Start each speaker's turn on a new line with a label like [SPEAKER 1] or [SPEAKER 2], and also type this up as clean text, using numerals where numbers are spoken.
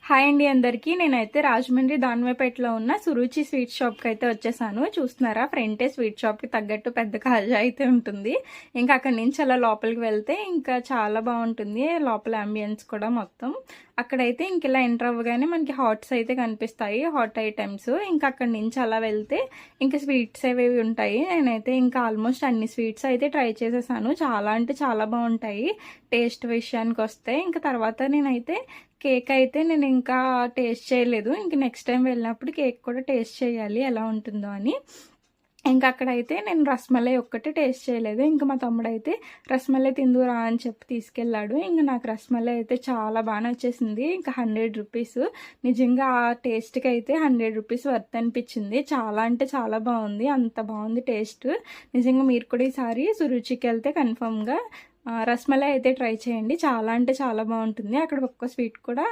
[SPEAKER 1] Hi అండి అందరికీ. నేనైతే రాజమండ్రి దానివేపేటలో ఉన్న సురుచి స్వీట్ షాప్కి అయితే వచ్చేసాను. చూస్తున్నారా, ఫ్రంటే స్వీట్ షాప్కి తగ్గట్టు పెద్ద కాజా అయితే ఉంటుంది. ఇంకా అక్కడి నుంచి అలా లోపలికి వెళ్తే ఇంకా చాలా బాగుంటుంది. లోపల అంబియన్స్ కూడా మొత్తం అక్కడైతే ఇంక ఇలా ఎంటర్ అవ్వగానే మనకి హాట్స్ అయితే కనిపిస్తాయి, హాట్ ఐటమ్స్. ఇంకా అక్కడి నుంచి అలా వెళ్తే ఇంకా స్వీట్స్ అవి ఉంటాయి. నేనైతే ఇంకా ఆల్మోస్ట్ అన్ని స్వీట్స్ అయితే ట్రై చేసేసాను. చాలా అంటే చాలా బాగుంటాయి టేస్ట్ విషయానికి వస్తే. ఇంకా తర్వాత నేనైతే కేక్ అయితే నేను ఇంకా టేస్ట్ చేయలేదు. ఇంక నెక్స్ట్ టైం వెళ్ళినప్పుడు కేక్ కూడా టేస్ట్ చేయాలి ఎలా ఉంటుందో అని. ఇంకా అక్కడైతే నేను రస్మలై ఒక్కటే టేస్ట్ చేయలేదు. ఇంకా మా తమ్ముడైతే రస్మలై తిందురా అని చెప్పి తీసుకెళ్ళాడు. ఇంకా నాకు రస్మలై అయితే చాలా బాగా నచ్చేసింది. ఇంకా 100 రూపీస్, నిజంగా ఆ టేస్ట్కి అయితే 100 రూపీస్ వర్త్ అనిపించింది. చాలా అంటే చాలా బాగుంది, అంత బాగుంది టేస్ట్. నిజంగా మీరు కూడా ఈసారి సురుచికి వెళ్తే కన్ఫామ్గా రస్మలై అయితే ట్రై చేయండి. చాలా అంటే చాలా బాగుంటుంది. అక్కడ ఒక్క స్వీట్ కూడా